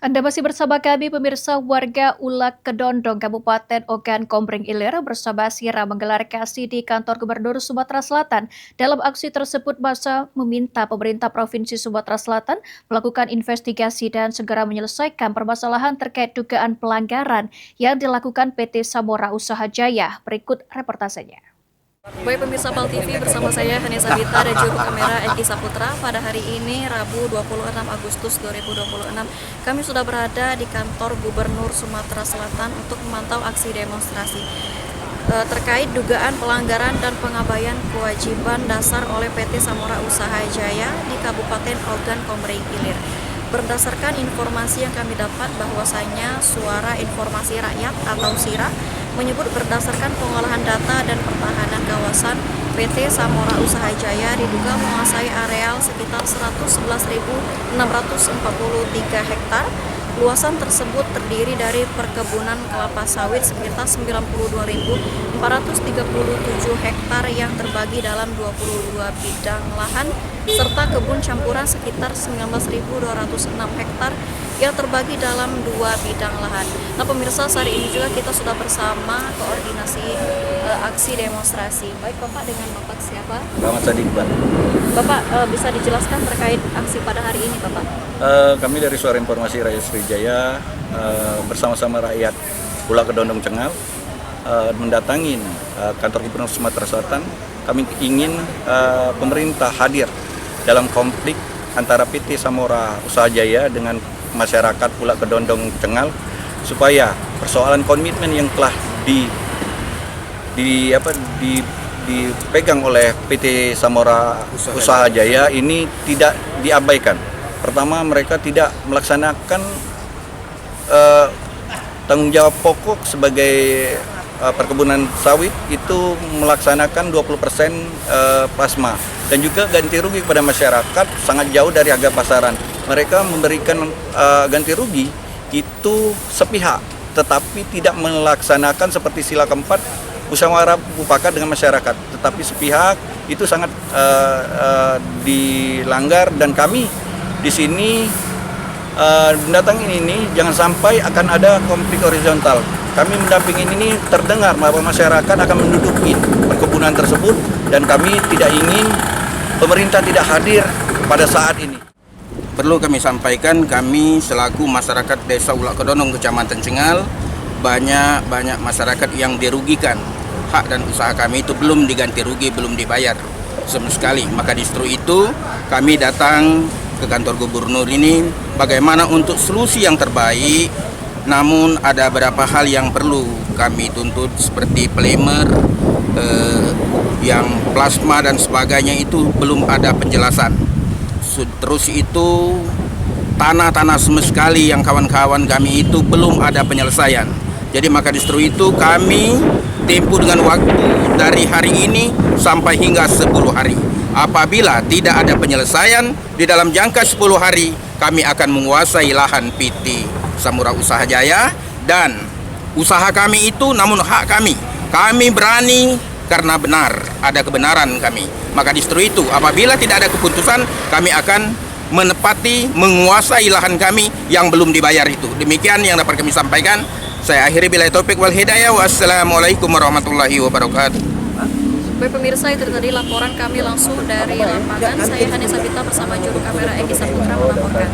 Anda masih bersama kami, pemirsa. Warga Ulak Kedondong, Kabupaten Ogan Komering Ilir bersama Sira menggelar kasih di kantor Gubernur Sumatera Selatan. Dalam aksi tersebut, masa meminta pemerintah Provinsi Sumatera Selatan melakukan investigasi dan segera menyelesaikan permasalahan terkait dugaan pelanggaran yang dilakukan PT Samora Usaha Jaya. Berikut reportasenya. Baik pemirsa PAL TV, bersama saya Hanesa Bita dan juru kamera Eki Saputra. Pada hari ini Rabu 26 Agustus 2026 kami sudah berada di kantor Gubernur Sumatera Selatan untuk memantau aksi demonstrasi terkait dugaan pelanggaran dan pengabaian kewajiban dasar oleh PT Samora Usaha Jaya di Kabupaten Ogan Komering Ilir. Berdasarkan informasi yang kami dapat, bahwasanya Suara Informasi Rakyat atau SIRA menyebut berdasarkan pengolahan data dan pertahanan kawasan, PT Samora Usaha Jaya diduga menguasai areal sekitar 111.643 hektar. Luasan tersebut terdiri dari perkebunan kelapa sawit sekitar 92.437 hektar yang terbagi dalam 22 bidang lahan, serta kebun campuran sekitar 19.206 hektar yang terbagi dalam 2 bidang lahan. Nah pemirsa, saat ini juga kita sudah bersama koordinasi aksi demonstrasi. Baik Bapak, dengan Bapak siapa? Rahmat Sadiq, Pak. Bapak bisa dijelaskan terkait aksi pada hari ini Bapak? Kami dari Suara Informasi Rakyat Sriwijaya bersama-sama rakyat Ulak Kedondong Cengal mendatangin kantor Gubernur Sumatera Selatan. Kami ingin pemerintah hadir dalam konflik antara PT Samora Usaha Jaya dengan masyarakat Ulak Kedondong Cengal, supaya persoalan komitmen yang telah dipegang oleh PT Samora Usaha Jaya ini tidak diabaikan. Pertama, mereka tidak melaksanakan tanggung jawab pokok sebagai perkebunan sawit, itu melaksanakan 20% plasma, dan juga ganti rugi kepada masyarakat sangat jauh dari harga pasaran. Mereka memberikan ganti rugi itu sepihak, tetapi tidak melaksanakan seperti sila keempat musyawarah mufakat dengan masyarakat, tetapi sepihak. Itu sangat dilanggar, dan kami di sini mendatangin ini jangan sampai akan ada konflik horizontal. Kami mendampingin ini terdengar bahwa masyarakat akan menduduki perkebunan tersebut, dan kami tidak ingin pemerintah tidak hadir pada saat ini. Perlu kami sampaikan, kami selaku masyarakat Desa Ulak Kedondong, Kecamatan Cengal, banyak masyarakat yang dirugikan. Hak dan usaha kami itu belum diganti rugi, belum dibayar sama sekali. Maka distro itu kami datang ke kantor gubernur ini bagaimana untuk solusi yang terbaik. Namun ada beberapa hal yang perlu kami tuntut, seperti primer, yang plasma dan sebagainya itu belum ada penjelasan. Terus itu tanah-tanah sama sekali yang kawan-kawan kami itu belum ada penyelesaian. Jadi maka distro itu kami tempuh dengan waktu dari hari ini sampai hingga 10 hari. Apabila tidak ada penyelesaian di dalam jangka 10 hari, kami akan menguasai lahan PT Samora Usaha Jaya, dan usaha kami itu namun hak kami. Kami berani karena benar, ada kebenaran kami. Maka distro itu apabila tidak ada keputusan, kami akan menepati, menguasai lahan kami yang belum dibayar itu. Demikian yang dapat kami sampaikan. Saya akhiri billahi taufik wal hidayah. Wassalamualaikum warahmatullahi wabarakatuh. Baik pemirsa, itu tadi laporan kami langsung dari lapangan. Saya Hanesa Bita bersama juru kamera Eki Saputra melaporkan.